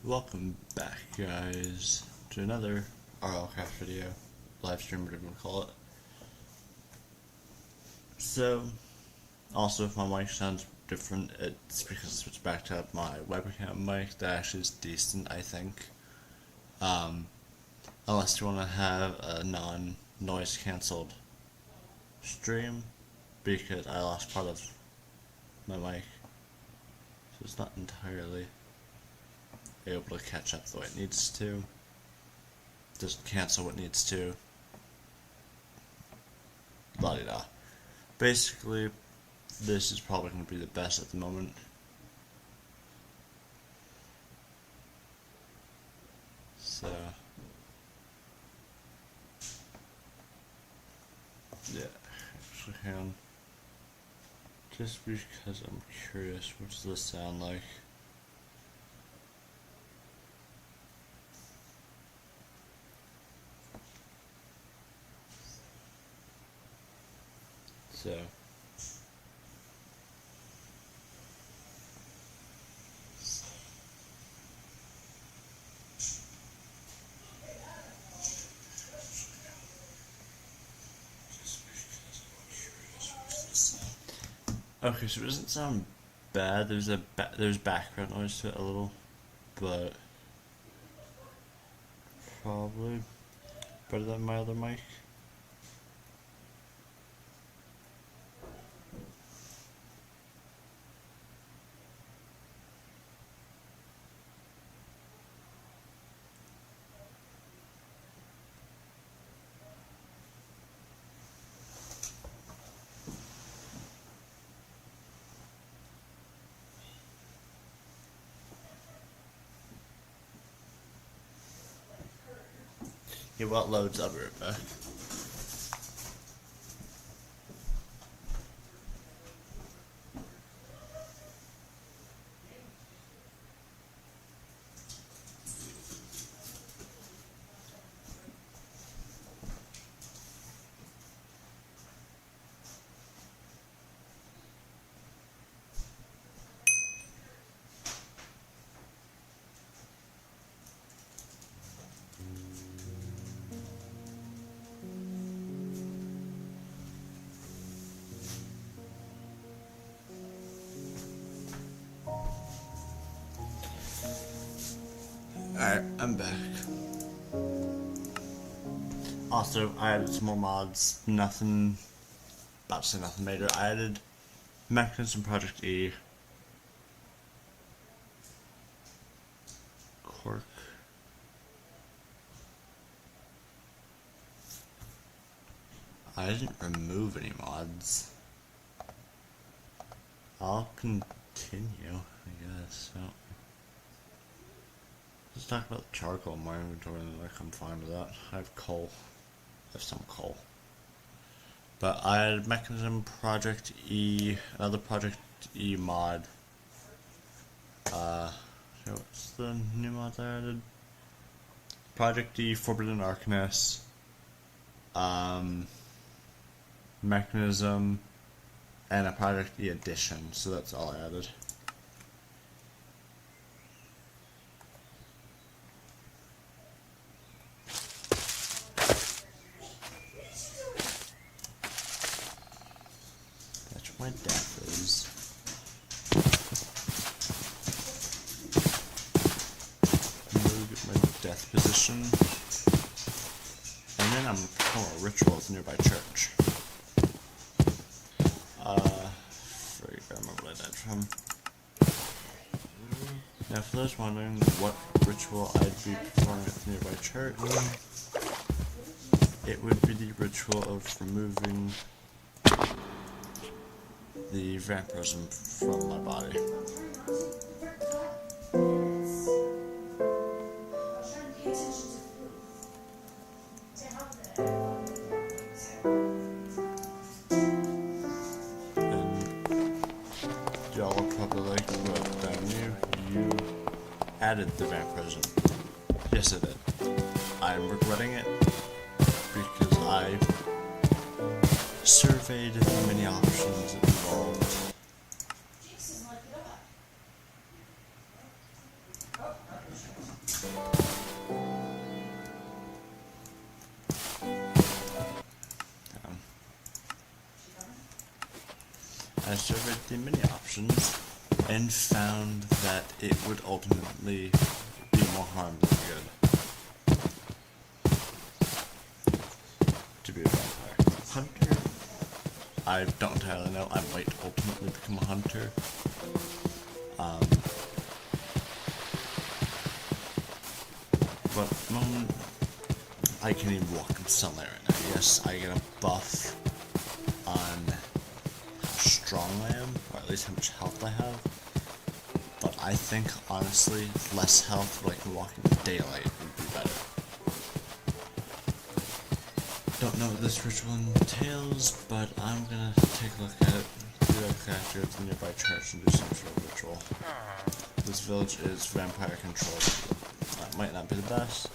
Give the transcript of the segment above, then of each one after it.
Welcome back, guys, to another RLcraft video, live stream, whatever you want to call it. So, also if my mic sounds different, it's because I switched back to my webcam mic that actually is decent, I think. Unless you want to have a non-noise cancelled stream, because I lost part of my mic, so it's not entirely able to catch up the way it needs to. Doesn't cancel what it needs to. La di da. Basically, this is probably going to be the best at the moment. So, yeah, actually, hang on. Just because I'm curious, what does this sound like? So, okay, so it doesn't sound bad. There's background noise to it a little, but probably better than my other mic. Yeah, well, it loads up right back. Alright, I'm back. Also, I added some more mods. Nothing, about to say nothing major. I added Mechanism Project E. Cork. I didn't remove any mods. I'll continue, I guess. So. Let's talk about the charcoal in my inventory, and I'm fine with that. I have coal. I have some coal. But I added Mechanism Project E, another Project E mod. So what's the new mods I added? Project E, Forbidden Arcanist, Mechanism, and a Project E Edition. So that's all I added. My death is. Move my death position. And then I'm gonna perform a ritual at the nearby church. I remember where I died from. Now for those wondering what ritual I'd be performing at the nearby church, it would be the ritual of removing the vampirism from my body. And y'all are probably like, well, damn you added the vampirism. Yes, I did. I'm regretting it because I surveyed the many options involved. I surveyed the many options and found that it would ultimately be more harm than good to be a vampire. Hunter, I don't entirely know. I might ultimately become a hunter. But at the moment, I can't even walk in sunlight right now. Yes, I get a buff on how strong I am, or at least how much health I have. But I think, honestly, less health where I can walk in daylight would be better. Don't know what this ritual entails, but I'm gonna take a look at it, do RLcraft, go to the nearby church and do some sort of ritual. This village is vampire controlled. That might not be the best.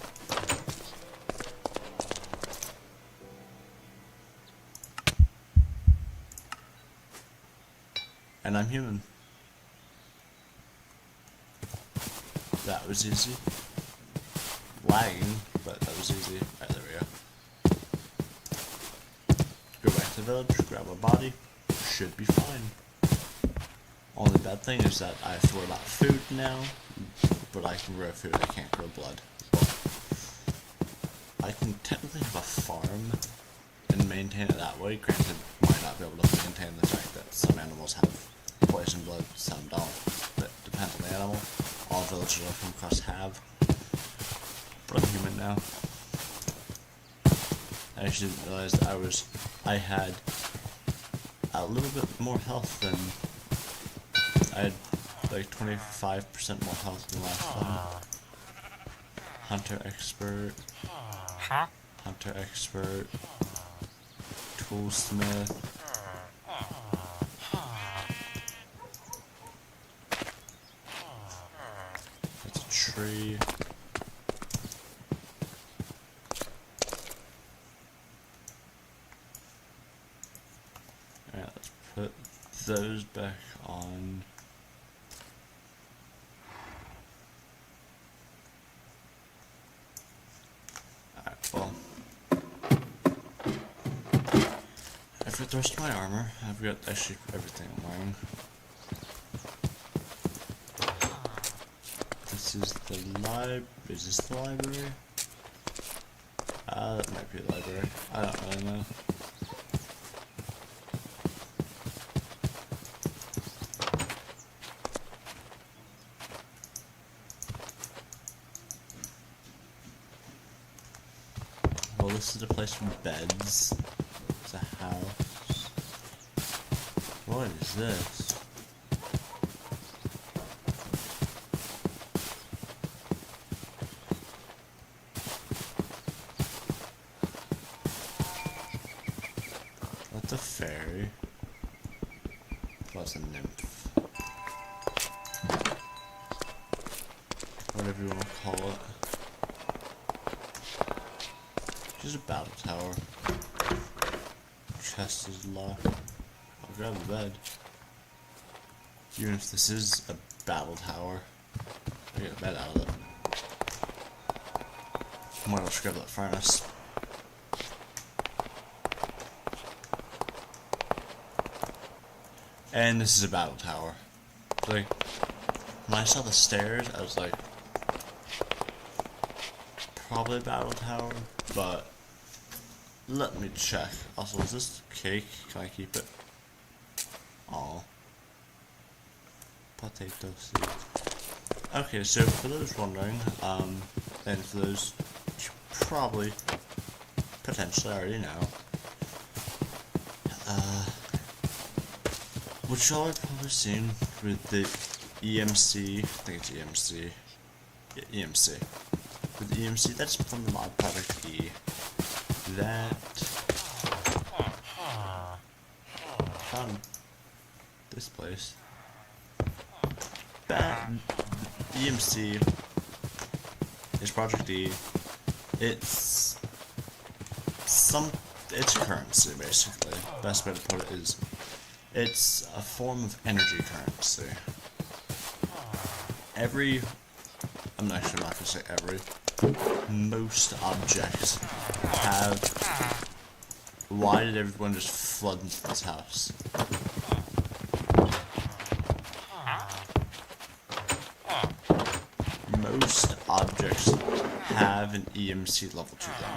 And I'm human. That was easy. Lagging, but that was easy. Alright, there we go. Go back to the village, grab a body. Should be fine. Only bad thing is that I have to worry about food now, but I can grow food, I can't grow blood. I can technically have a farm and maintain it that way. Granted, might not be able to maintain the fact that some animals have poison blood, some don't. But it depends on the animal. All villagers I've come across have. But I'm human now. I actually didn't realize that I had a little bit more health than I had, like 25% more health than last time. Hunter expert. Hunter expert. Toolsmith. That's a tree. Alright, let's put those back on. Alright, well, I've got the rest of my armor. I've got actually everything I'm wearing. This is the is this the library? That might be the library. I don't really know. Well, this is a place for beds. It's a house. What is this? What's a fairy? Plus a nymph. Whatever you want to call it. There's a battle tower. Chest is locked. I'll grab the bed. Even if this is a battle tower, I get a bed out of it. Might as well grab that furnace. And this is a battle tower. Like, when I saw the stairs, I was like, probably a battle tower, but let me check. Also, is this cake? Can I keep it? Aw. Potato seed. Okay, so for those wondering, and for those you probably, potentially already know, which y'all have probably seen with the EMC, I think it's EMC, yeah, EMC. With the EMC, that's from the mod product E. That found this place. That EMC is Project E. It's currency basically. Best way to put it is it's a form of energy currency. Every I'm actually not gonna say every. Most objects have. Why did everyone just flood into this house? Most objects have an EMC level to them.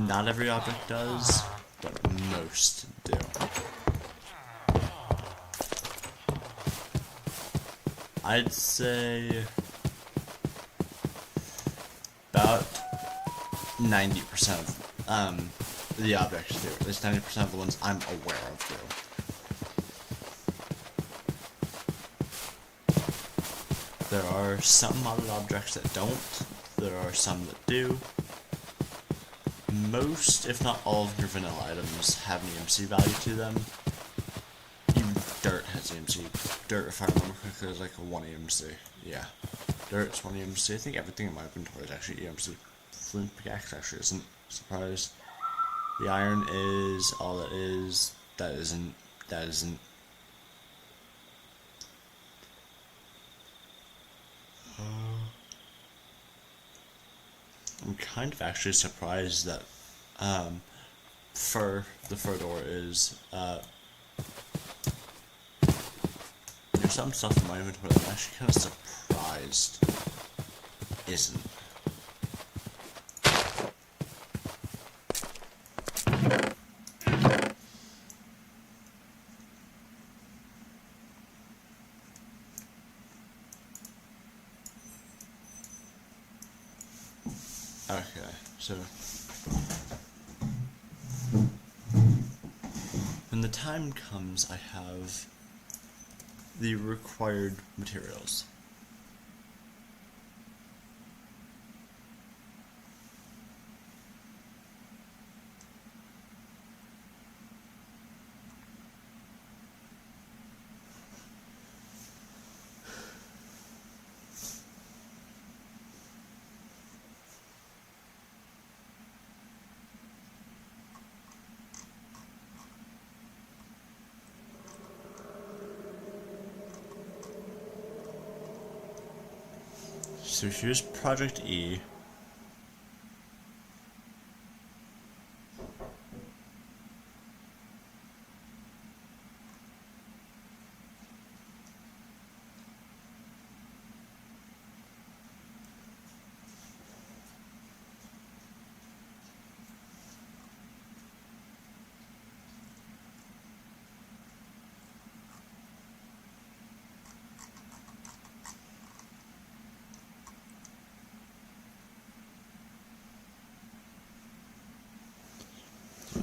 Not every object does, but most do. I'd say about 90% of the objects do. At least 90% of the ones I'm aware of do. There are some modded objects that don't. There are some that do. Most, if not all, of your vanilla items have an EMC value to them. Even dirt has EMC. Dirt, if I remember correctly, is like a 1 EMC. Yeah. Dirt's 1 EMC. I think everything in my inventory is actually EMC. Flint pickaxe actually isn't. Surprised. The iron is all that is. That isn't. That isn't. I'm kind of actually surprised that the fur door is there's some stuff in my inventory that I'm actually kind of surprised isn't. Okay, so when the time comes, I have the required materials. So here's Project E.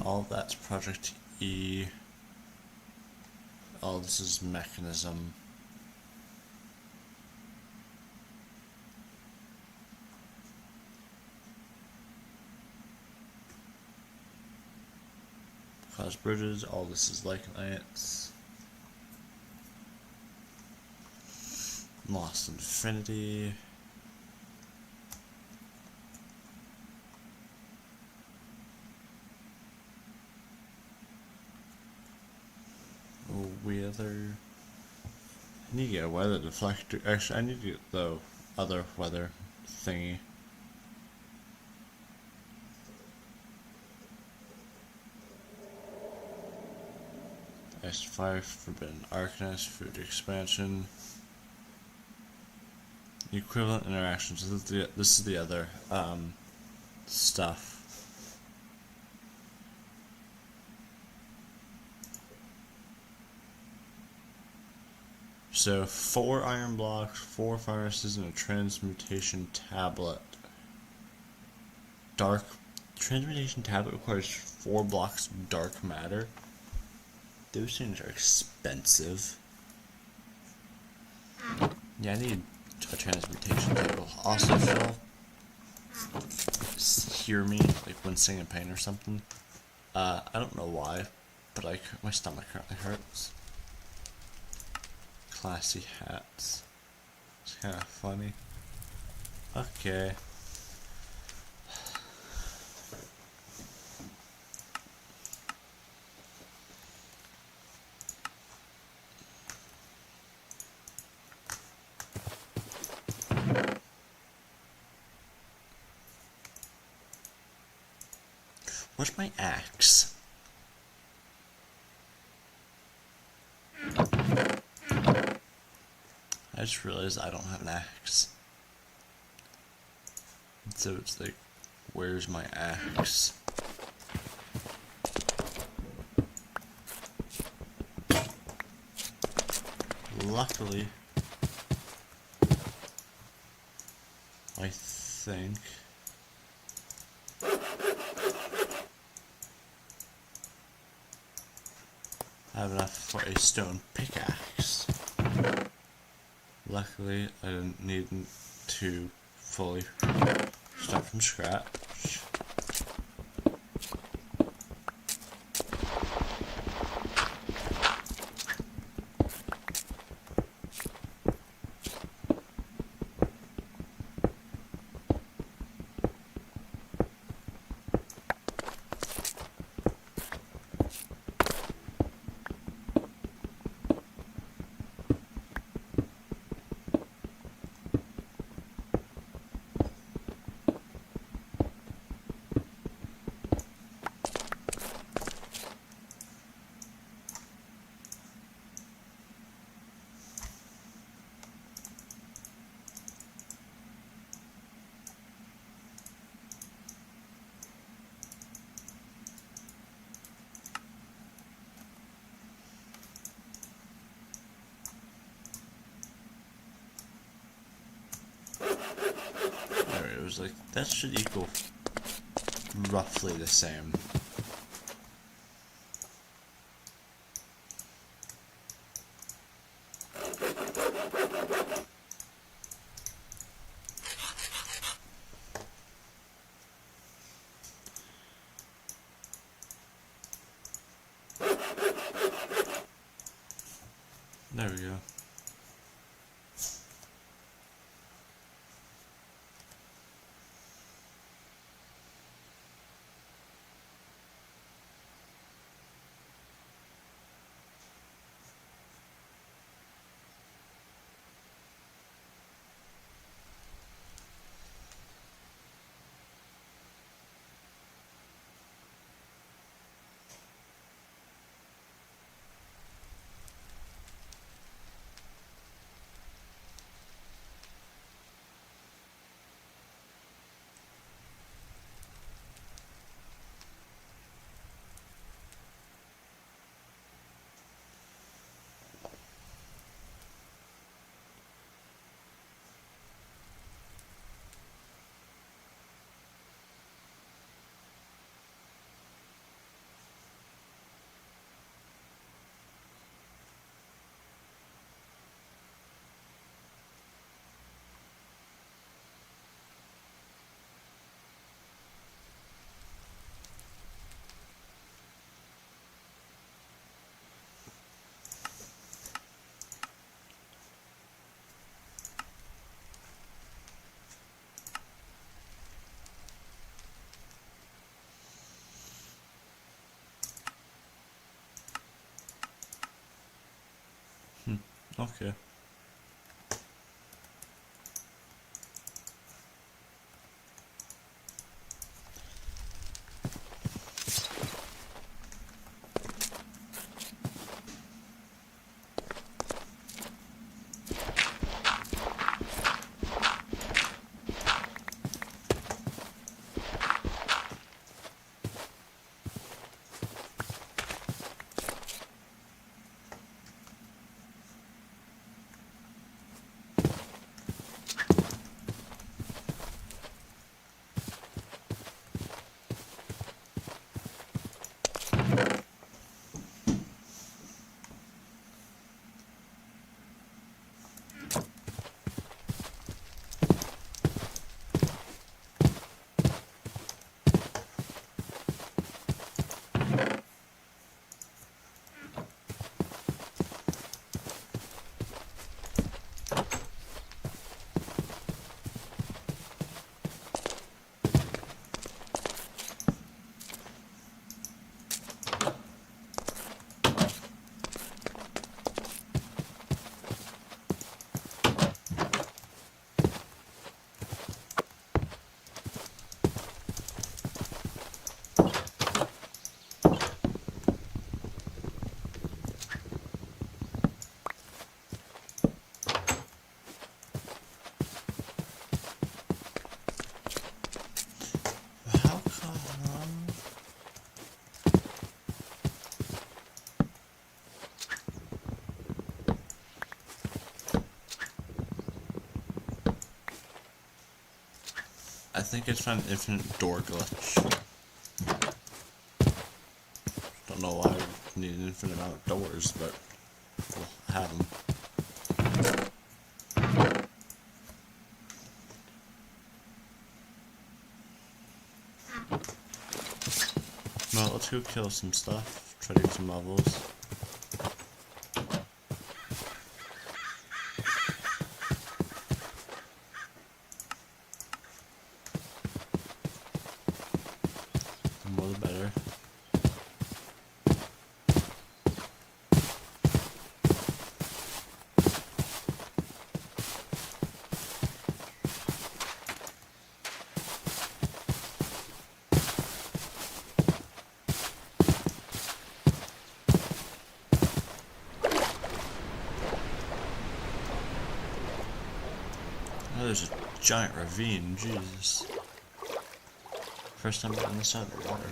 All that's Project E. All this is mechanism. Cause bridges, all this is Lycanites. Lost Infinity. Weather. I need to get a weather deflector. Actually, I need to get the other weather thingy. S5 Forbidden Arcanist, Food Expansion. Equivalent interactions. This is the other stuff. So 4 iron blocks, 4 viruses, and a transmutation tablet. Transmutation tablet requires 4 blocks of dark matter. Those things are expensive. Yeah, I need a transmutation table. Also, if y'all hear me like when singing pain or something, I don't know why, but my stomach currently hurts. Classy hats. It's kind of funny. Okay. Where's my axe? I just realized I don't have an axe. So it's like, where's my axe? Luckily, I think I have enough for a stone pickaxe. Luckily, I didn't need to fully start from scratch. There, it was like, that should equal roughly the same. There we go. Okay. I think it's an infinite door glitch. Don't know why I need an infinite amount of doors, but we'll have them. Well, let's go kill some stuff, try to get some levels. The more the better. Oh, there's a giant ravine, Jesus. First time on this side of the water.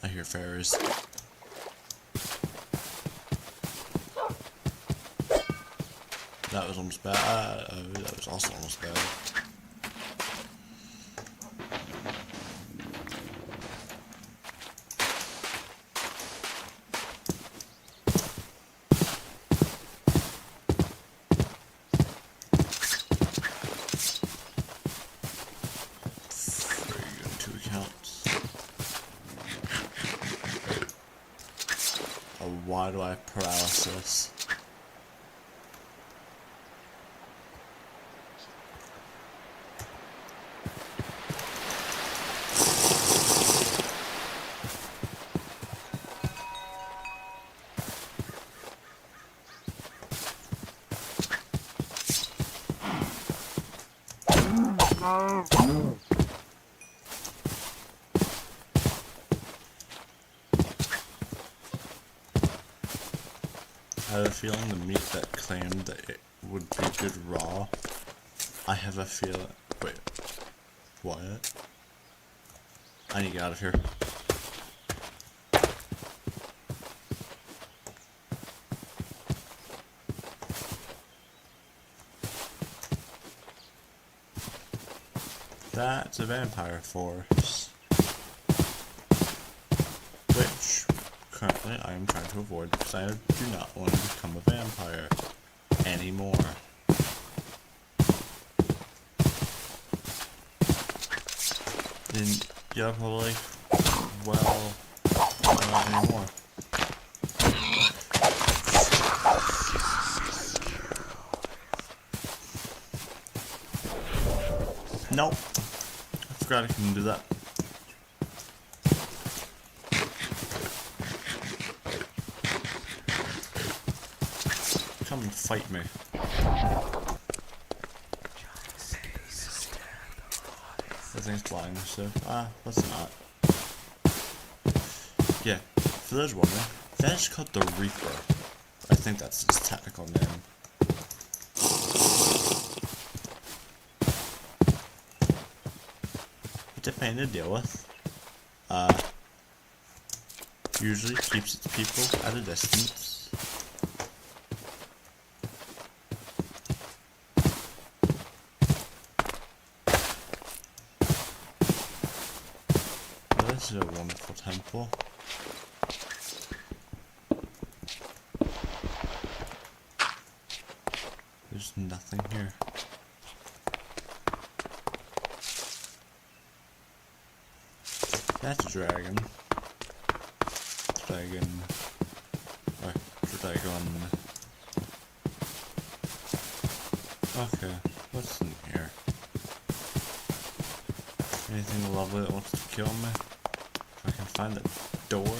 I hear fairies. That was almost bad. That was also almost bad. Why do I have paralysis? I have a feeling the meat that claimed that it would be good raw. I have a feeling. Wait. What? I need to get out of here. That's a vampire force. Which currently I am trying to avoid because I do not want to become a vampire anymore. And yeah, probably, well, not anymore. Nope. I forgot I can do that. fucking fight me. I think it's flying, so let's not. Yeah, for those wondering, that's called the Reaper. I think that's its technical name. It's a pain to deal with. Usually keeps its people at a distance. This is a wonderful temple. There's nothing here. That's a dragon. Dragon. Okay, what's in here? Anything lovely that wants to kill me? If I can find a door.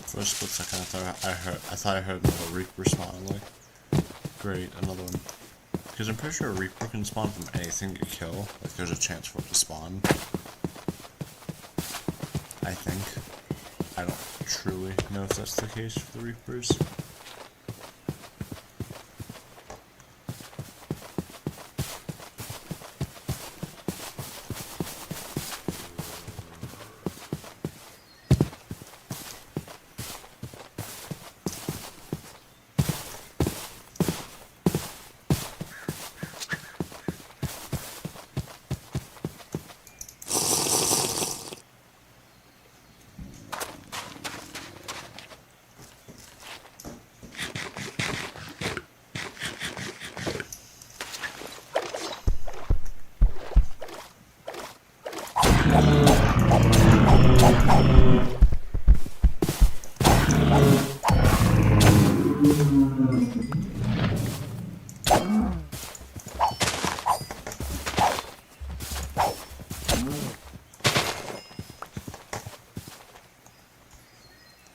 For a split second, I thought I heard another Reaper spawning. Like, great, another one. Because I'm pretty sure a Reaper can spawn from anything you kill. Like, there's a chance for it to spawn. I think. I don't truly know if that's the case for the Reapers.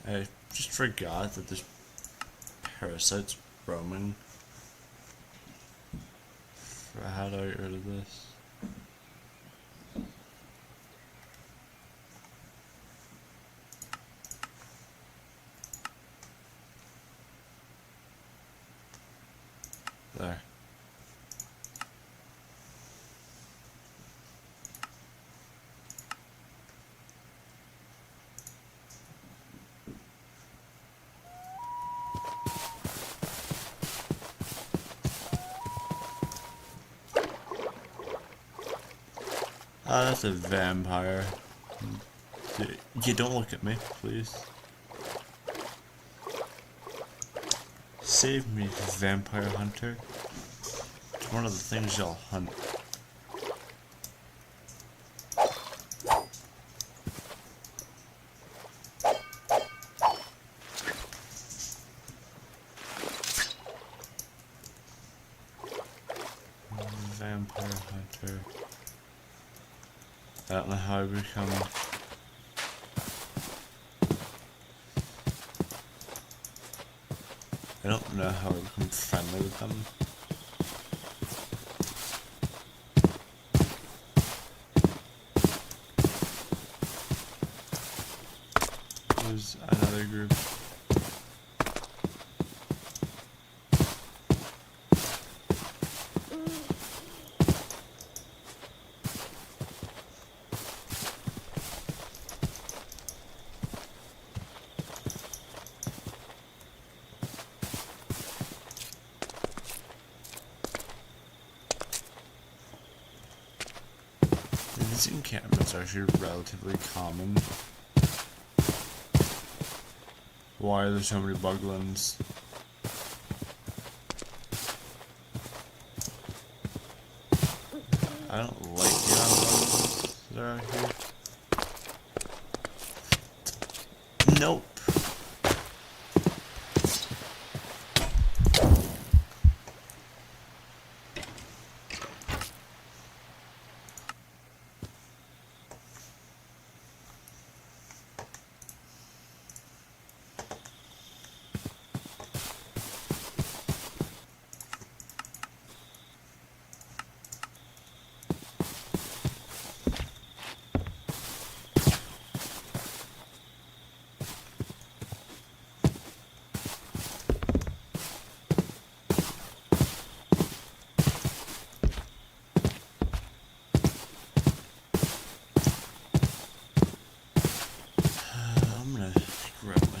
I just forgot that this parasite's roaming. How do I get rid of this? There. That's a vampire. You don't look at me, please. Save me, vampire hunter. It's one of the things y'all hunt. Vampire hunter. I don't know how I become. I don't know how I become friendly with them. There's another group. These encampments are actually relatively common. Why are there so many buglins? I don't like the amount of buglins that are out here. Nope.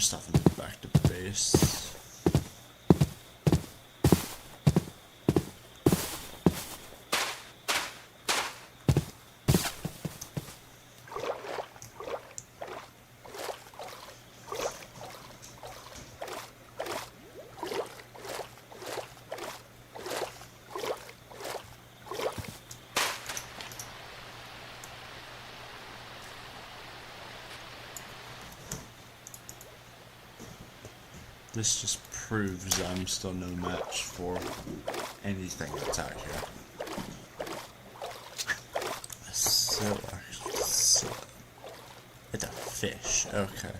Stuff and move back to base. This just proves I'm still no match for anything that's out here. So, it's a fish, okay.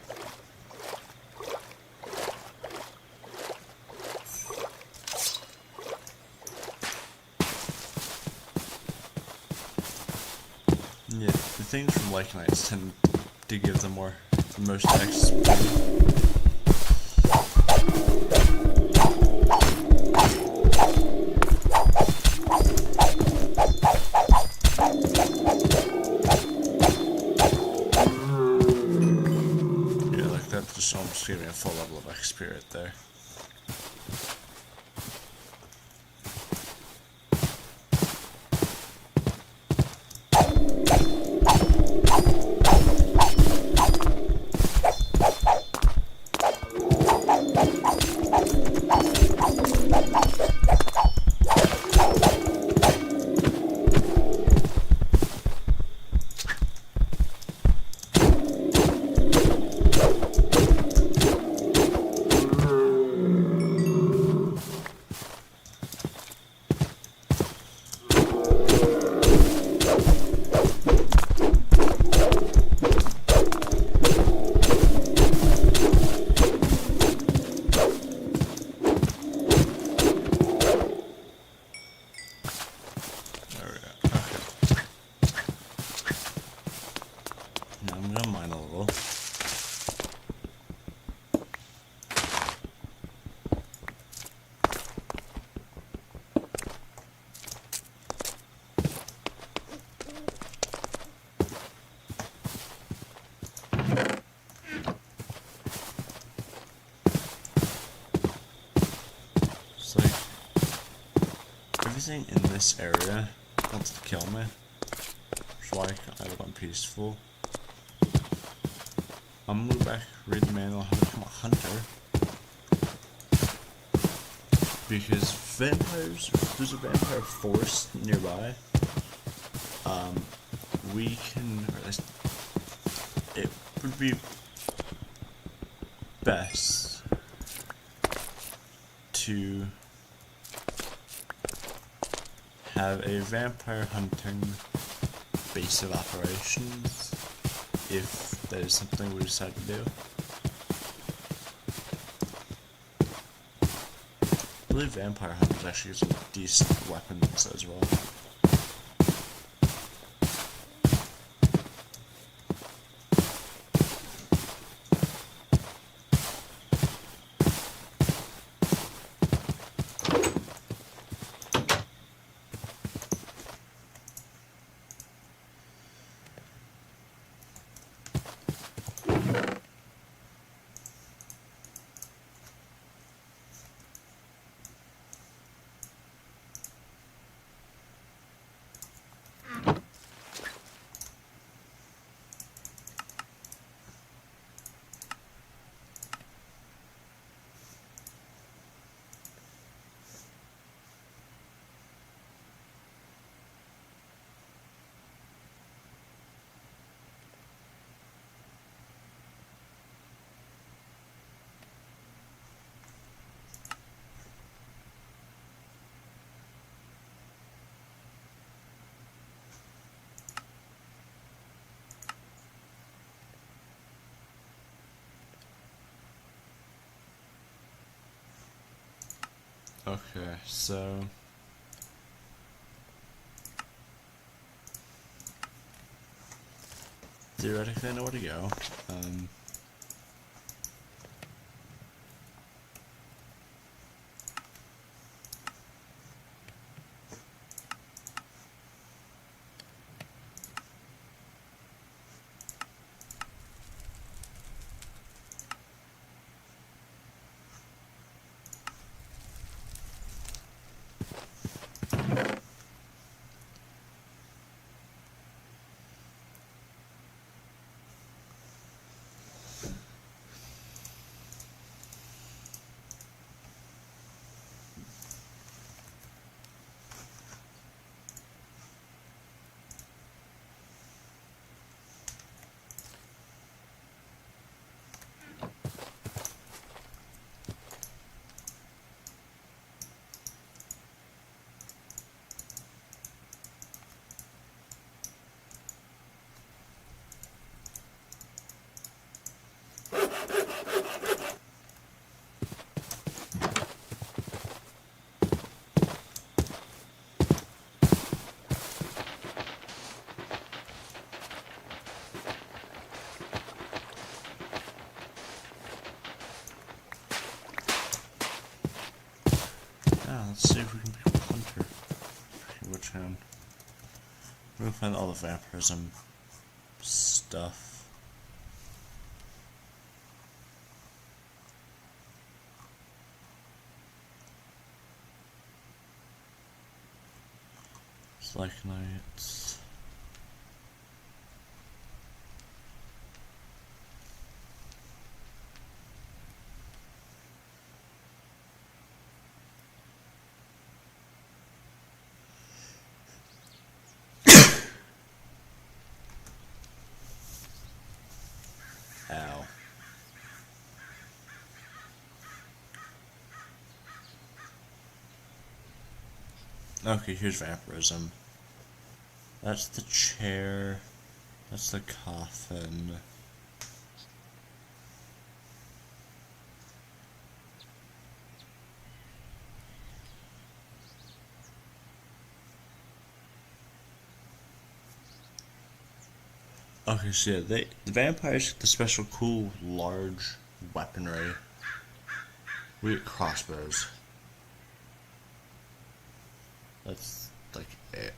Yeah, the things from Lake Knights tend to give them the most XP. So I'm just giving a full level of XP right there. I'm gonna mine a little. It's like everything in this area wants to kill me. like I want peaceful. I'm gonna move back, read the manual how to become a hunter. Because vampires, there's a vampire forest nearby. We can, or at least it would be best to have a vampire hunting base of operations if that is something we decide to do. I believe vampire hunters actually get some decent weapons as well. Okay, so theoretically I know where to go. Let's see if we can become a hunter. Which one? We're gonna find all the vampirism stuff. It's like nights. Ow. Okay, here's vampirism. That's the chair. That's the coffin. Okay, so yeah, the vampires get the special cool large weaponry. We get crossbows. That's like it.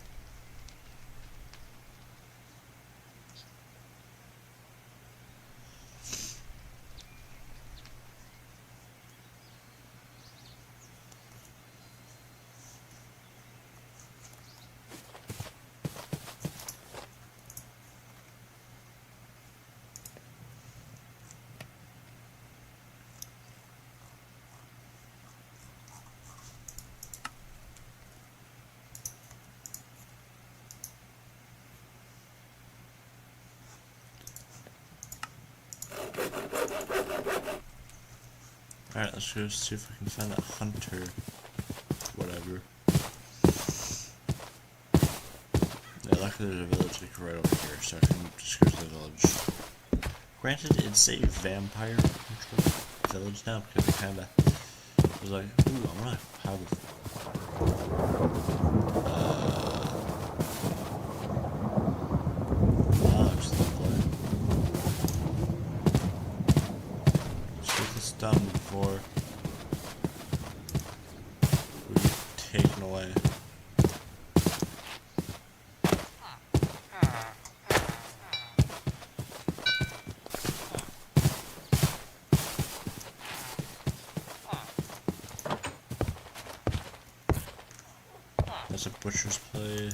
Alright, let's go see if I can find that hunter. Whatever. Yeah, luckily there's a village like right over here, so I can just go to the village. Granted, it's a vampire controlled village now because it kinda was like, ooh, I'm gonna have that looks lovely. Let's get this done before we get taken away. There's a butcher's place.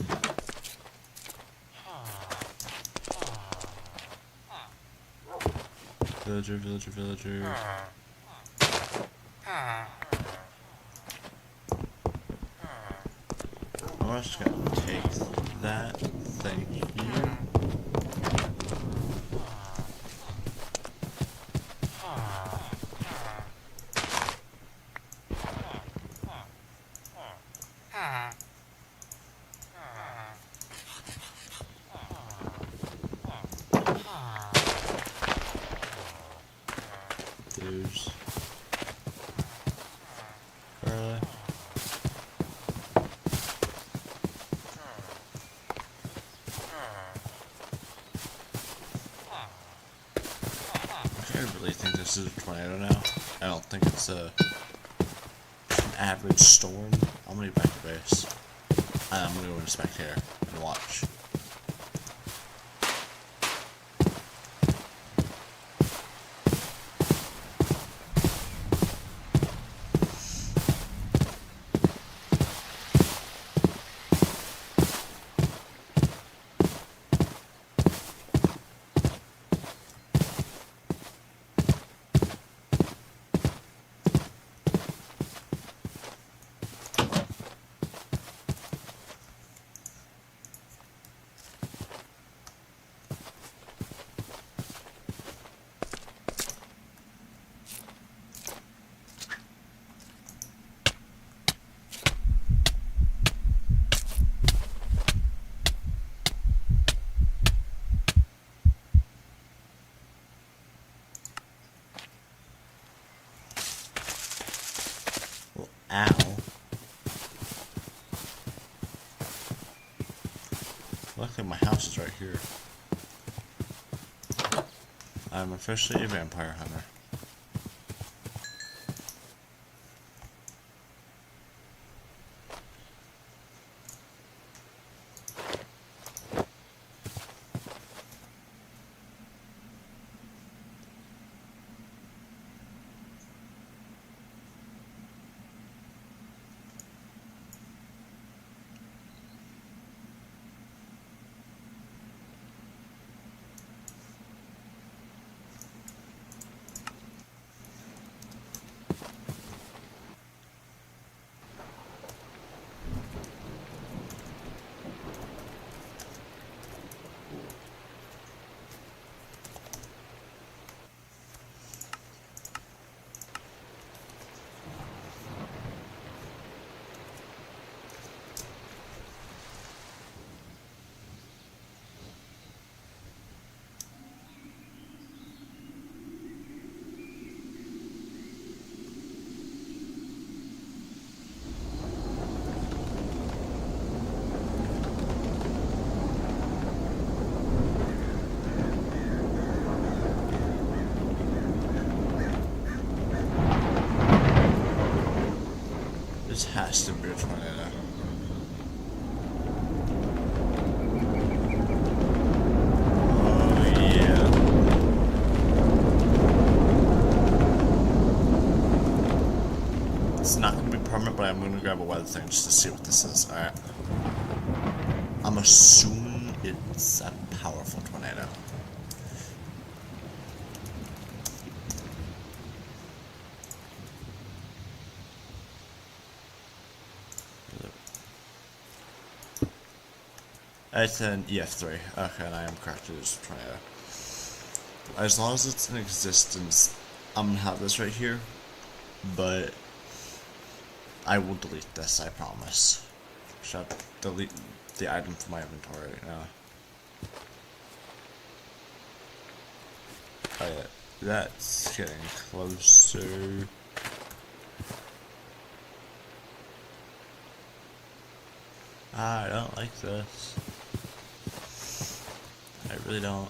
Villager, villager, villager. I'm just gonna take that. Thank you. There's Carla. I really think this is a tornado now. I don't think it's an average storm. I'm gonna get back to base. And I'm gonna go into spectator and watch. Ow. Luckily my house is right here. I'm officially a vampire hunter. This has to be a tornado. Oh yeah. It's not going to be permanent, but I'm going to grab a weather thing just to see what this is. Alright. I'm assuming it's a powerful tornado. It's an EF3. Okay, and I am correct. It is a tornado. As long as it's in existence, I'm gonna have this right here. but I will delete this, I promise. Should I delete the item from my inventory right now? Oh yeah, that's getting closer. I don't like this. I really don't.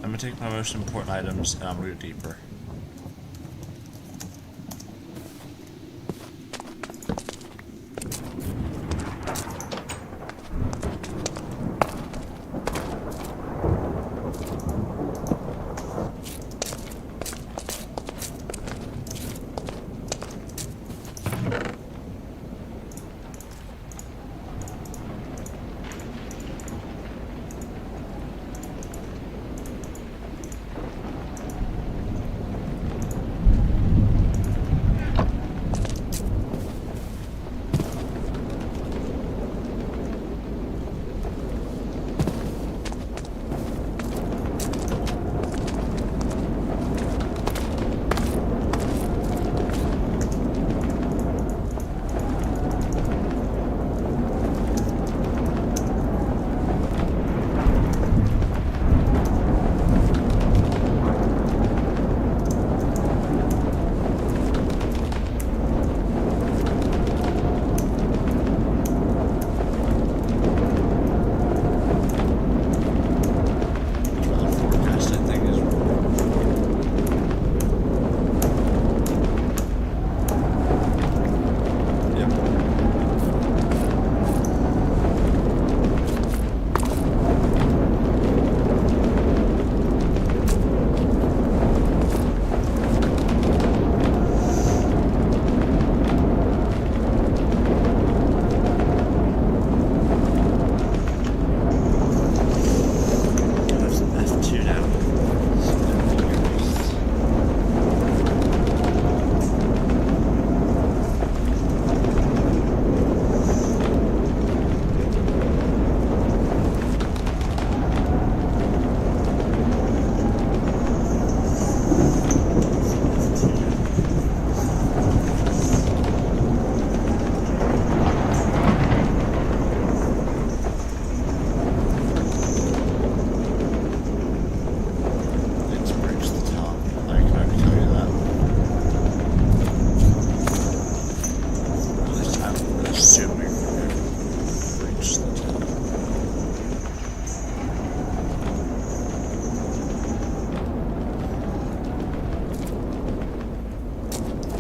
I'm gonna take my most important items and I'm gonna go deeper.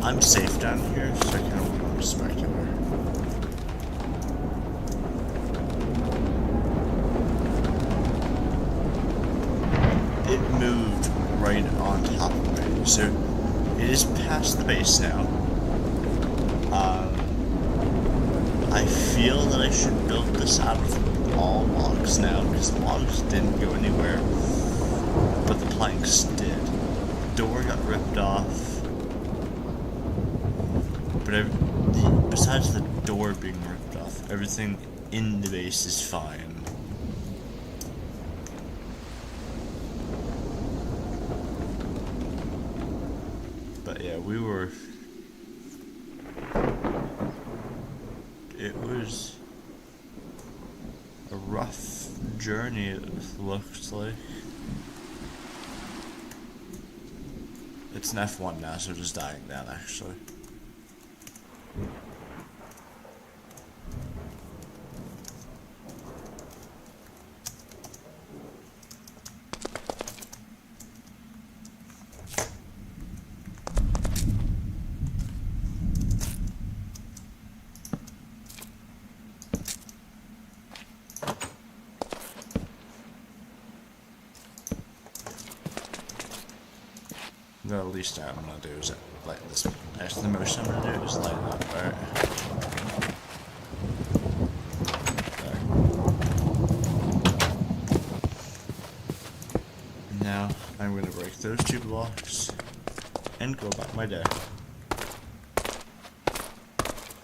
I'm safe down here, so I can respect her. It moved right on top of me, so it is past the base now. I feel that I should build this out of all logs now, because the logs didn't go anywhere, but the planks did. The door got ripped off. But besides the door being ripped off, everything in the base is fine. But yeah, it was a rough journey, it looks like. It's an F1 now, so just dying down actually. The least I'm gonna do is light this. Actually, the most I'm gonna do is light it up, right? There. Now I'm going to break those 2 blocks and go about my day.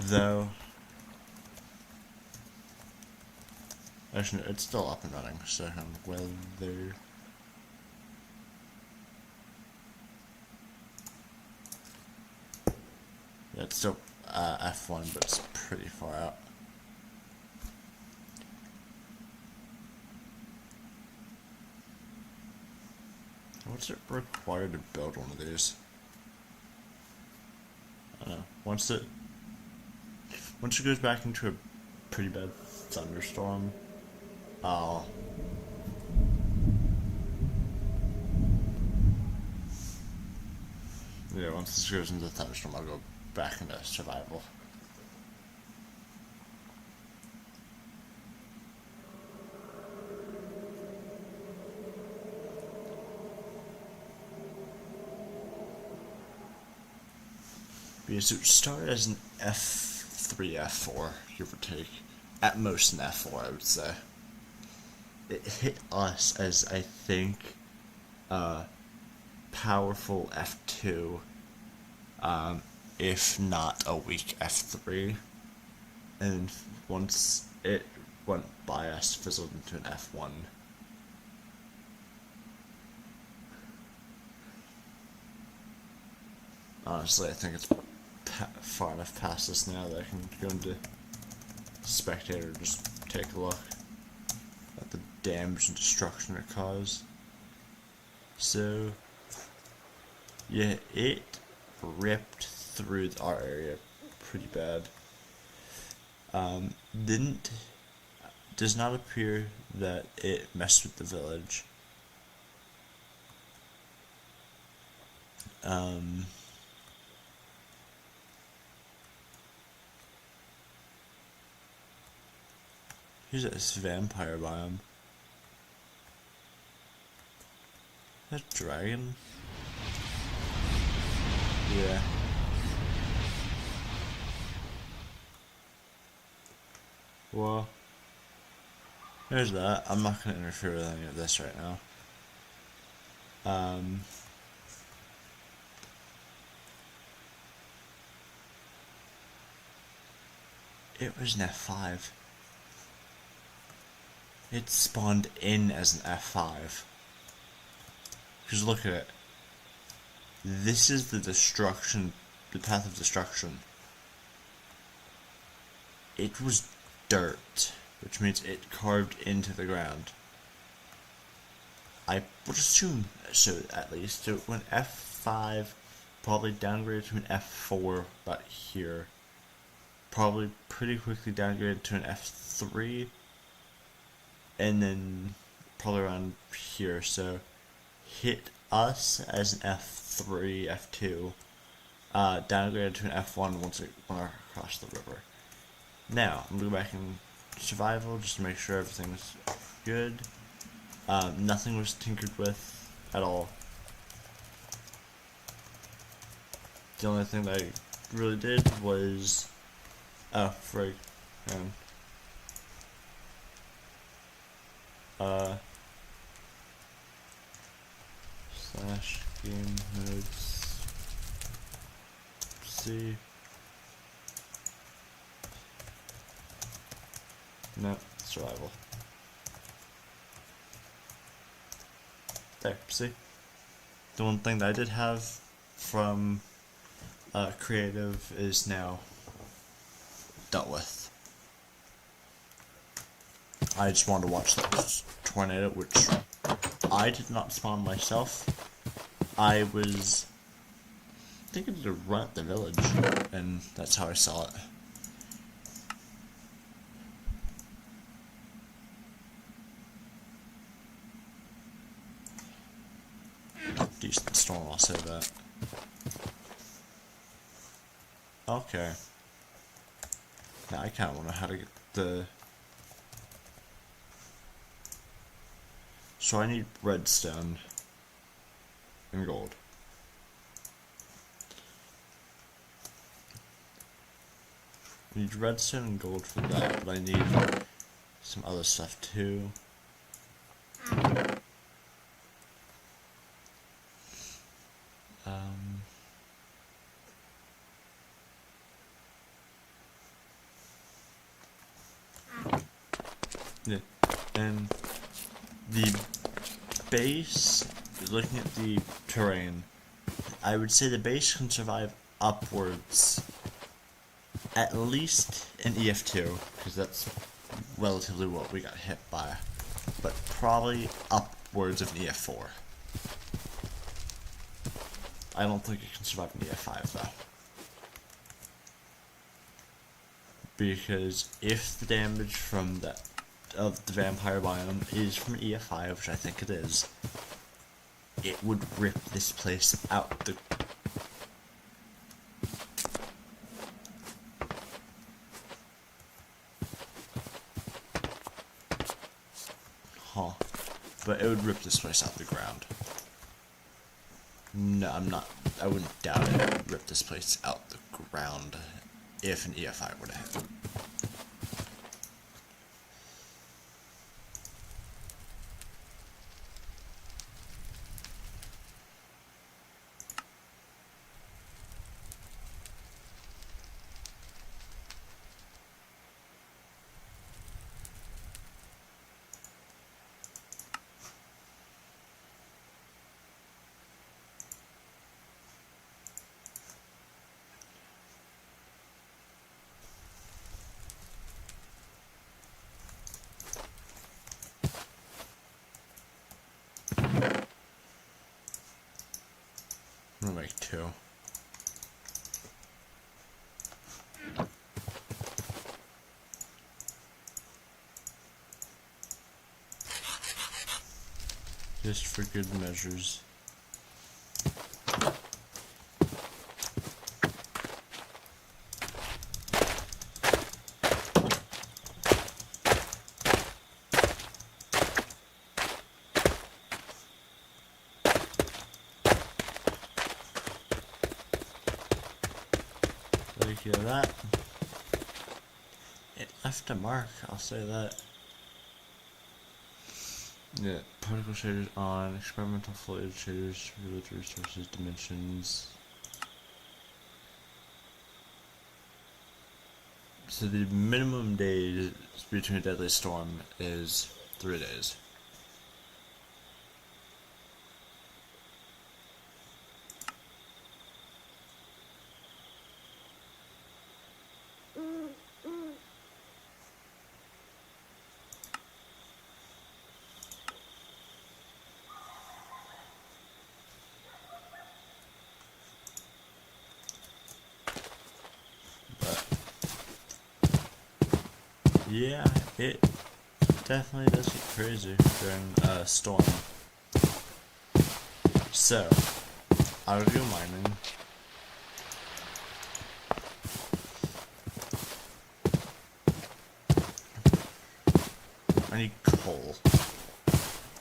Though, actually, it's still up and running, so whether... Yeah, it's still F1, but it's pretty far out. What's it required to build one of these? I don't know. Once it goes back into a pretty bad thunderstorm, yeah, once this goes into a thunderstorm, I'll go back into survival. Because it started as an F3, F4, give or take. At most an F4, I would say. It hit us as, I think, powerful F2, if not a weak F3. And once it went by us, fizzled into an F1. Honestly, I think it's far enough past us now that I can go into spectator and just take a look at the damage and destruction it caused. So, yeah, it ripped through our area pretty bad. Does not appear that it messed with the village. Here's this vampire biome. Is that a dragon? Yeah. Well, there's that. I'm not going to interfere with any of this right now. It was an F5. It spawned in as an F5. Because look at it. This is the destruction, the path of destruction. It was dirt, which means it carved into the ground. I would assume so, at least. So when F5 probably downgraded to an F4 about here. Probably pretty quickly downgraded to an F3. And then probably around here, so hit us as an F3, F2, downgraded to an F1 once it went across the river. Now, I'm going to go back in survival just to make sure everything's good. Nothing was tinkered with at all. The only thing that I really did was, oh, frig, slash game modes C. No, survival. There, see? The one thing that I did have from creative is now dealt with. I just wanted to watch that tornado, which I did not spawn myself. I was thinking to run at the village, and that's how I saw it. Decent storm, I'll say that. Okay. Now I kinda wanna know how to get the... So I need redstone and gold. I need redstone and gold for that, but I need some other stuff too. Yeah. And the base, looking at the terrain, I would say the base can survive upwards at least in EF2, because that's relatively what we got hit by, but probably upwards of an EF4. I don't think it can survive an EF5 though. Because if the damage from of the vampire biome is from an EF5, which I think it is, it would rip this place out the... Huh. But it would rip this place out the ground. No, I wouldn't doubt it. It would rip this place out the ground if an EF5 would have hit. I'm gonna make 2. Just for good measures. Like that. It left a mark, I'll say that. Yeah, particle shaders on, experimental fluid shaders, regulatory resources, dimensions. So the minimum days between a deadly storm is 3 days. Yeah, it definitely does get crazy during a storm. So, I would go mining. I need coal.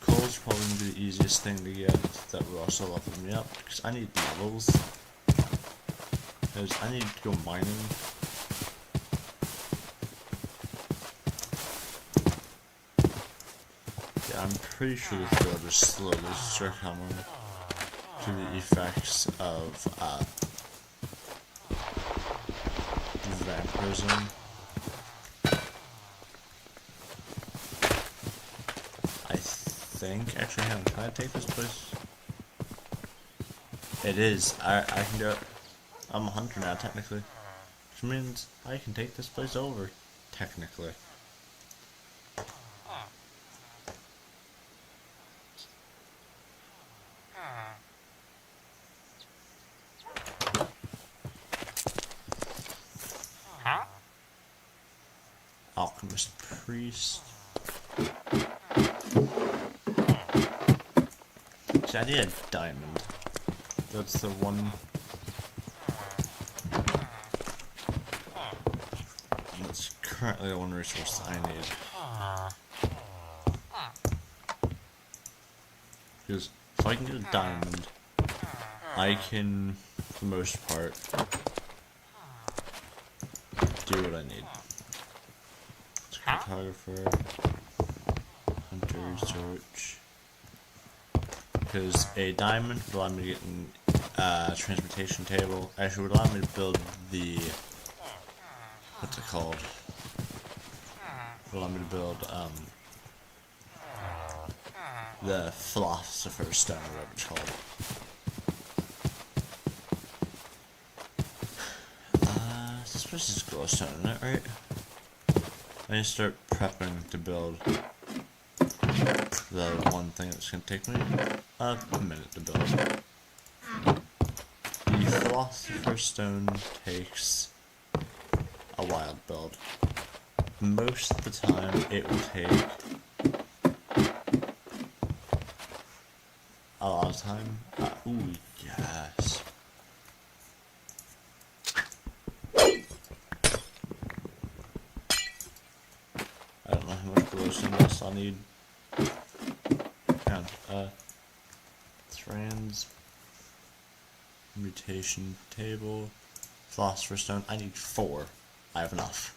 Coal's probably going to be the easiest thing to get that will also level me up, because I need levels. Because I need to go mining. I'm pretty sure this build is slowly succumbing to the effects of vampirism. I think, actually, hang on, can I take this place? It is. I can do it. I'm a hunter now, technically. Which means I can take this place over, technically. Alchemist priest. See, I need a diamond. That's the one. That's currently the one resource I need. Because if I can get a diamond, I can, for the most part, do what I need. Photographer, hunter, research. Because a diamond would allow me to get a transportation table. Actually, would allow me to build the, what's it called? Would allow me to build the Philosopher's Stone, or whatever it's called. This place is glowstone, isn't it, right? I need to start prepping to build the one thing that's gonna take me a minute to build. The Philosopher's Stone takes a while to build. Most of the time, it will take a lot of time. Ooh, yes. I don't know how much glowstone dust I'll need. Hang on, Thran's mutation table, Philosopher's Stone. I need 4. I have enough.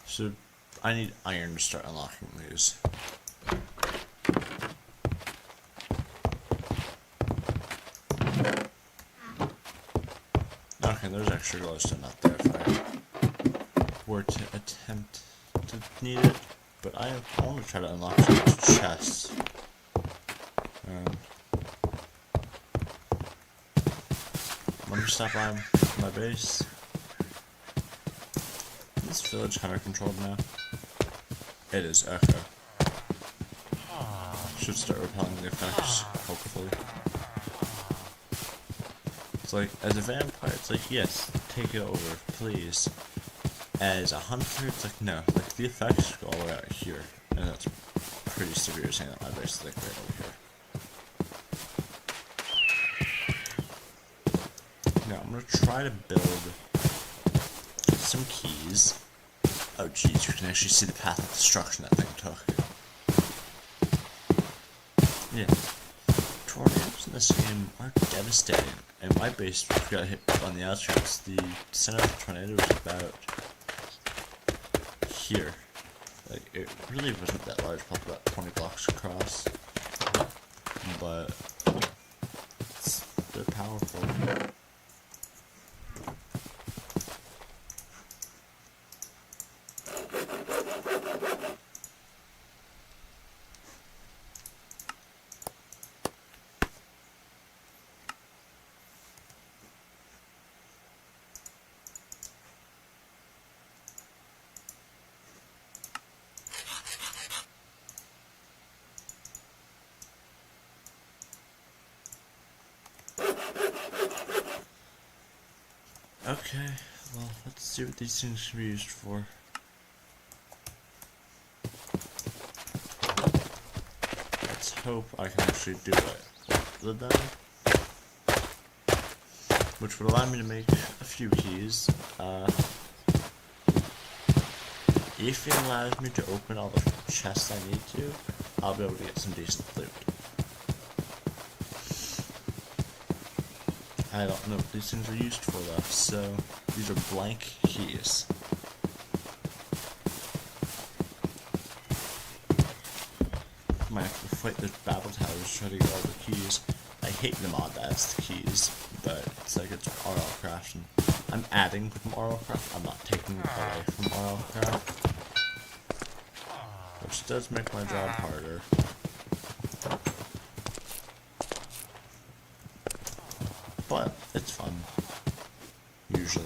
So, I need iron to start unlocking these. Okay, there's extra glowstone out there if I were to attempt to need it. But I want to try to unlock some of these chests. Let me stop by my base. Is this village kind of controlled now? It is, okay. Should start repelling the effects, hopefully. It's like, as a vampire, it's like, yes, take it over, please. As a hunter, it's like, no. Like, the effects go all the way out here. And that's pretty severe, saying that my base is like right over here. Now, I'm gonna try to build some keys. Oh geez, you can actually see the path of destruction that thing took. Yeah. Tornadoes in this game are devastating. And my base got hit on the outskirts. The center of the tornado was about here. Like, it really wasn't that large, probably about 20 blocks across. But they're powerful. Okay, well, let's see what these things can be used for. Let's hope I can actually do it with them. Which would allow me to make a few keys. If it allows me to open all the chests I need to, I'll be able to get some decent loot. I don't know what these things are used for though, so these are blank keys. Might have to fight the battle towers to try to get all the keys. I hate the mod that has the keys, but it's like it's RLcraft, and I'm adding from RLcraft, I'm not taking away from RLcraft. Which does make my job harder. But it's fun, usually.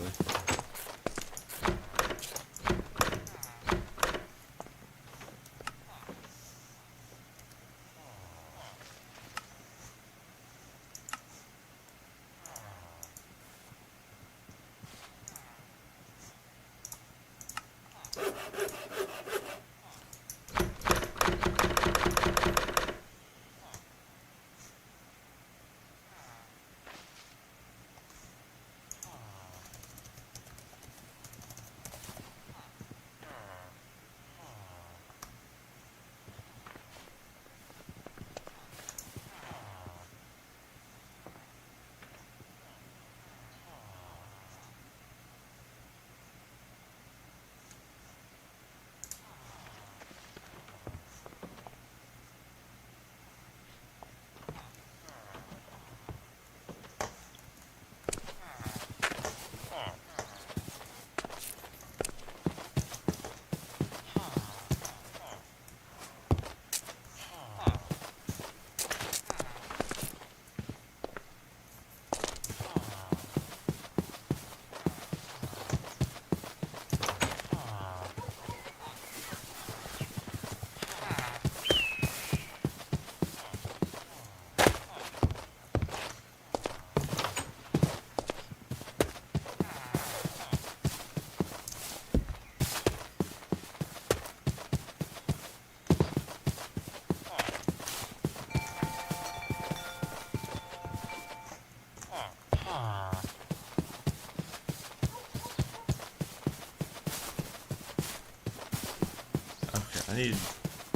I need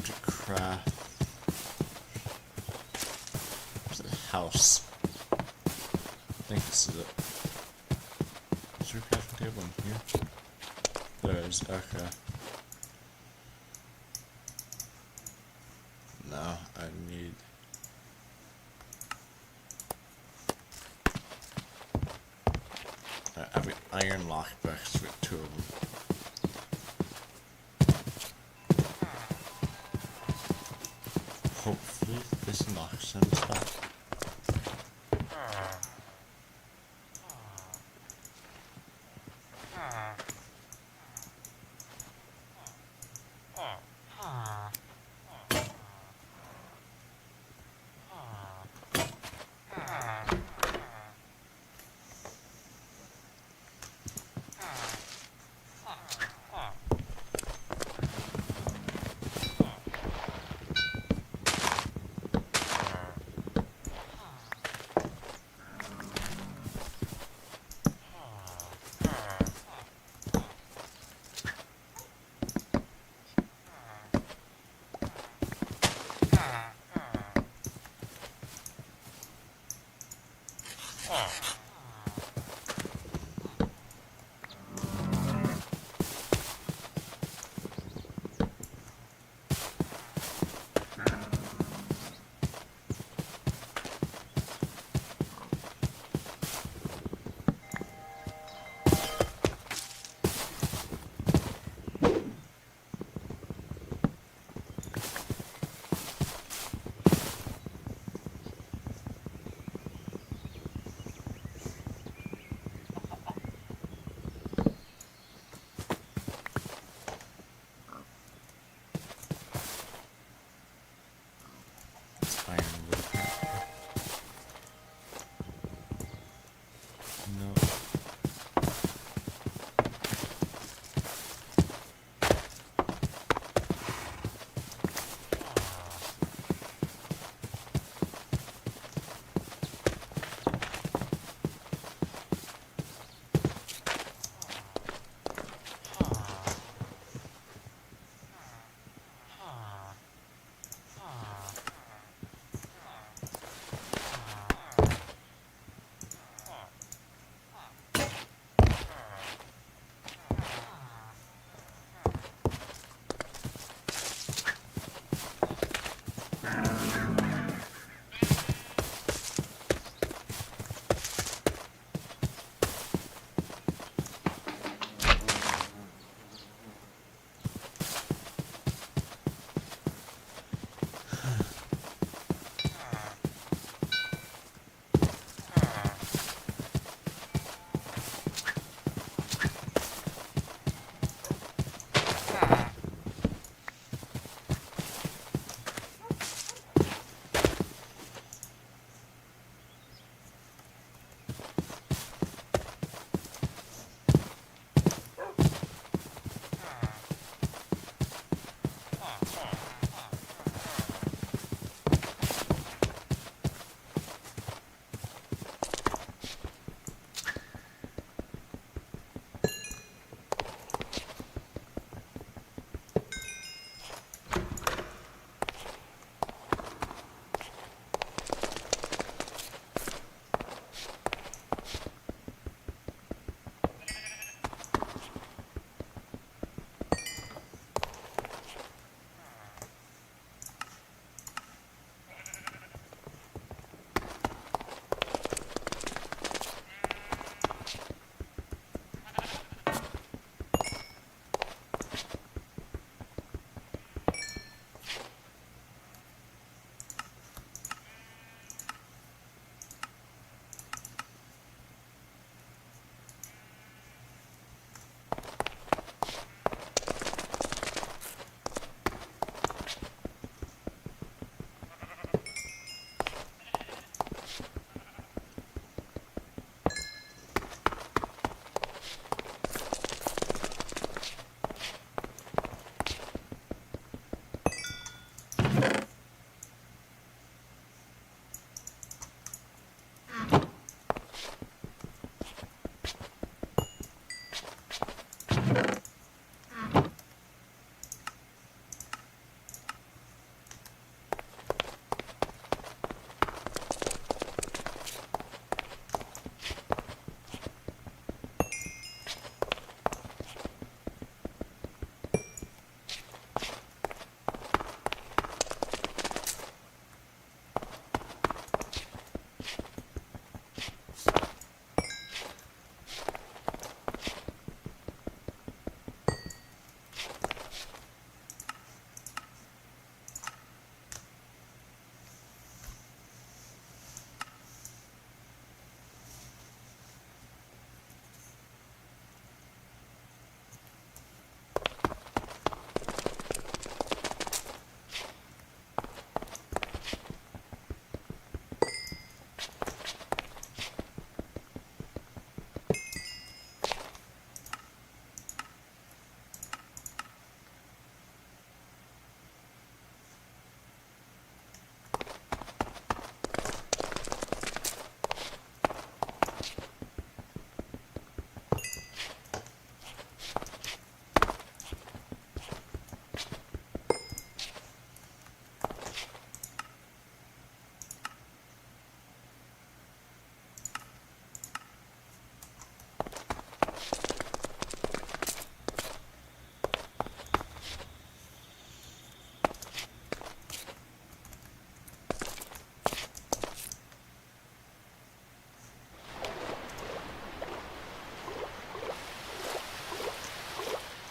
to craft. Where's the house? I think this is it. Is there a crafting table in here? There is. Okay. Now I need. I have iron lockpicks with 2 of them. Hopefully this knocks them back.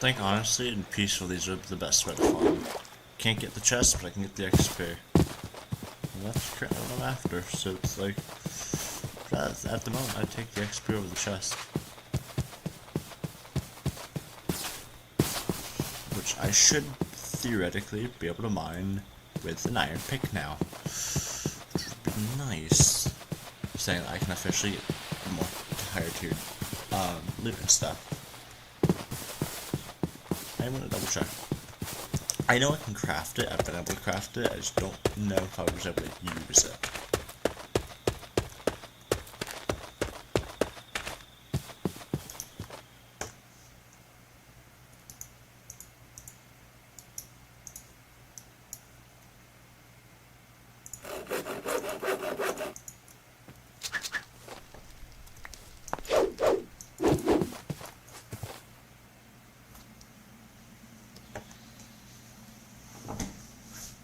think honestly in peaceful these are the best way to farm. Can't get the chest, but I can get the XP. And that's currently what I'm after, so it's like, at the moment I take the XP over the chest. Which I should theoretically be able to mine with an iron pick now. Which would be nice. Saying that I can officially get more higher tiered loot and stuff. I'm gonna double check. I know I can craft it, I've been able to craft it, I just don't know if I was able to use it.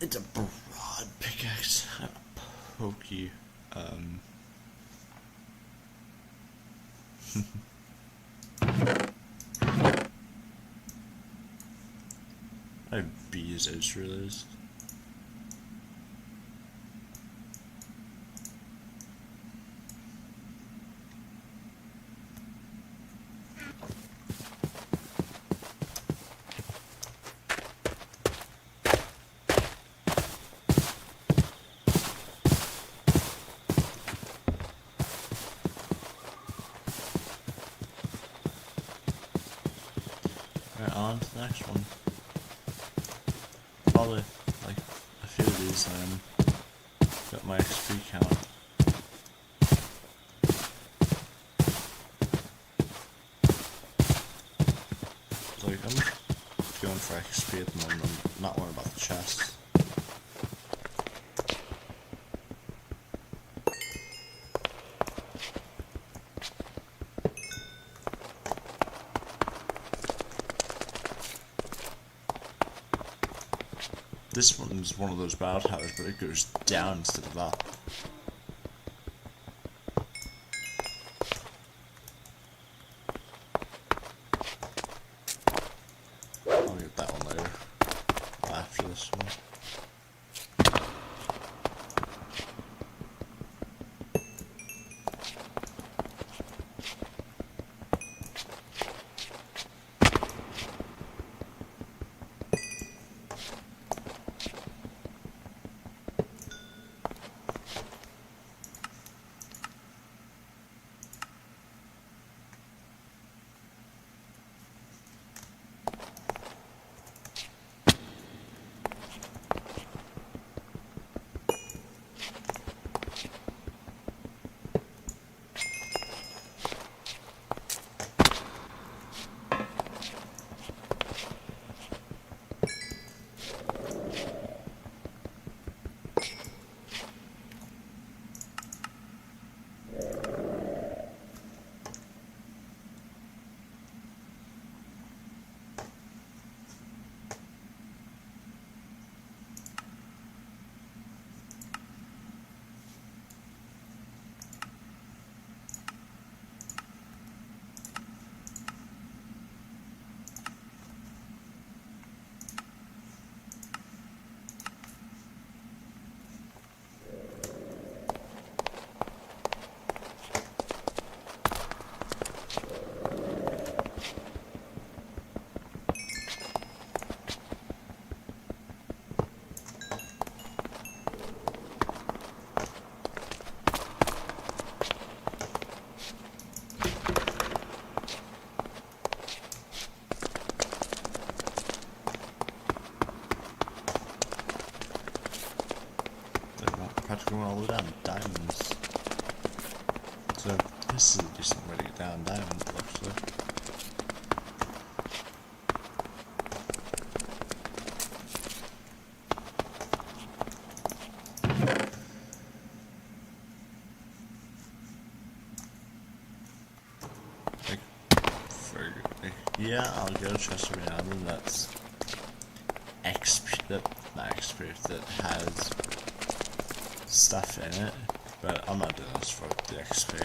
It's a broad pickaxe, a pokey, I have bees, I just realized. Right, on to the next one. Probably like a few of these and got my XP count. Like I'm just going for XP at the moment, I'm not worried about the chests. This one is one of those battle towers, but it goes down instead of up. I'll get that one later. After this one. Practically all the way down diamonds. So this is a decent way to get down diamonds, actually. Yeah, I'll get a chest every now and then that's XP, not XP, that has stuff in it, but I'm not doing this for the XP.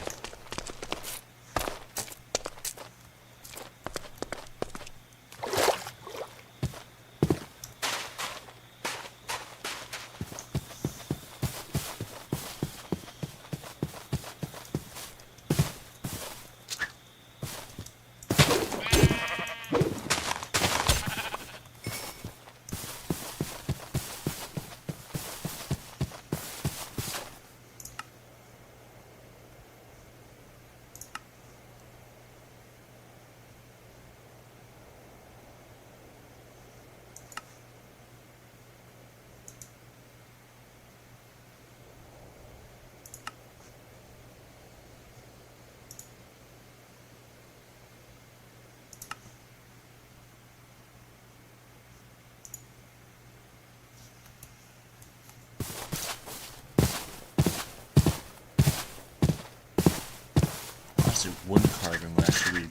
carving would actually be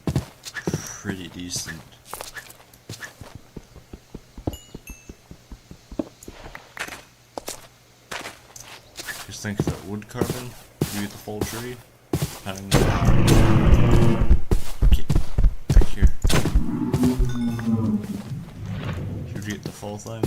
pretty decent. Just think that wood carving, you get the full tree, depending on... Get back here. You get the full thing.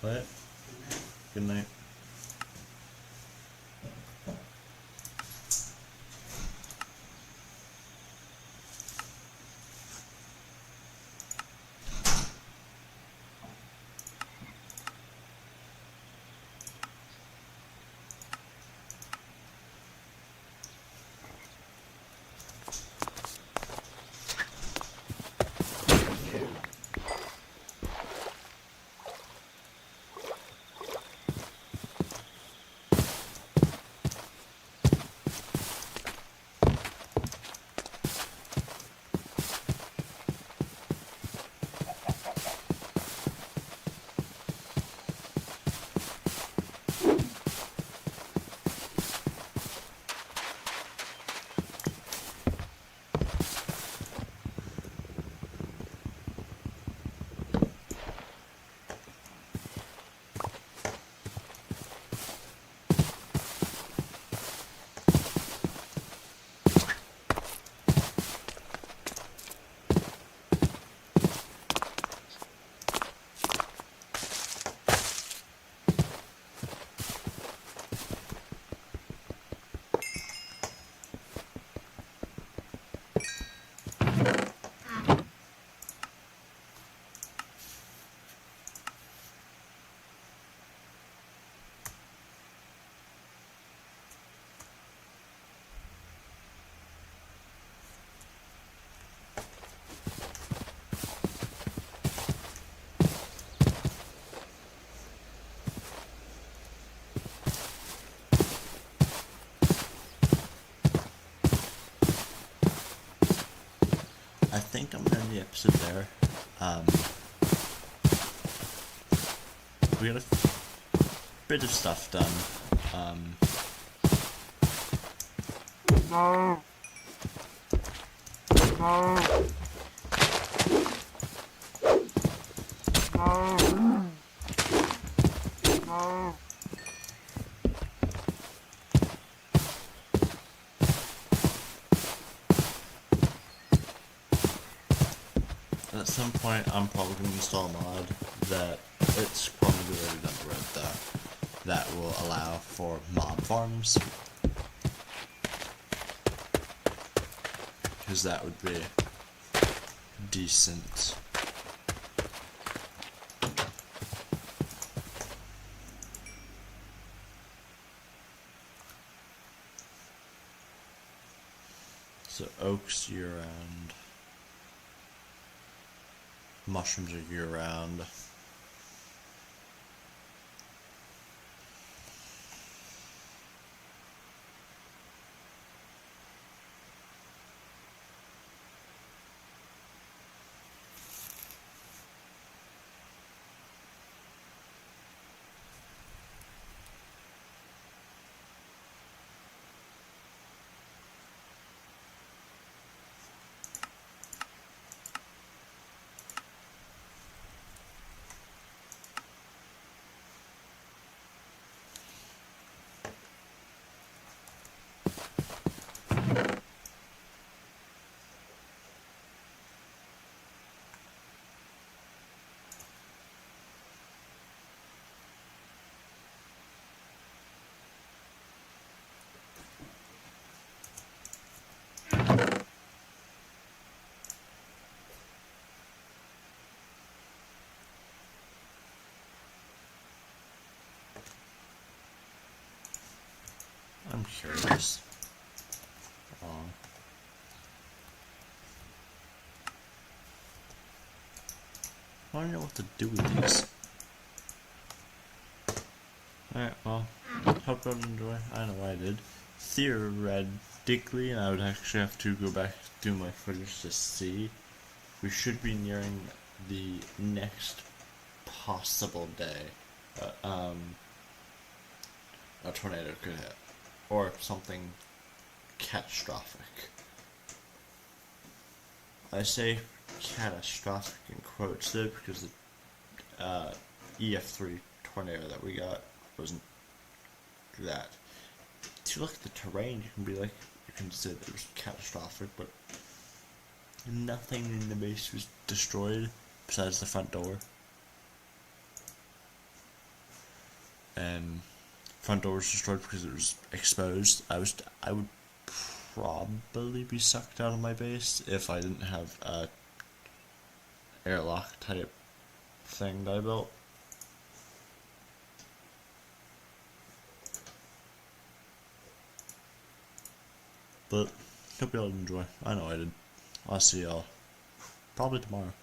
What? Good night. episode there. We got a bit of stuff done. No. No. No. No. At some point, I'm probably going to install a mod that it's probably already down the road though, that will allow for mob farms, because that would be decent. So oaks year round. Mushrooms are year round. I'm curious. I don't know what to do with these. Alright, well, hope you enjoy. I know I did. Theoretically, and I would actually have to go back through my footage to see, we should be nearing the next possible day a tornado could hit, or something catastrophic. I say catastrophic in quotes though, because the EF3 tornado that we got wasn't that. If you look at the terrain, you can say that it was catastrophic, but nothing in the base was destroyed besides the front door. And front door was destroyed because it was exposed. I would probably be sucked out of my base if I didn't have a airlock type thing that I built. But hope y'all enjoy. I know I did. I'll see y'all probably tomorrow.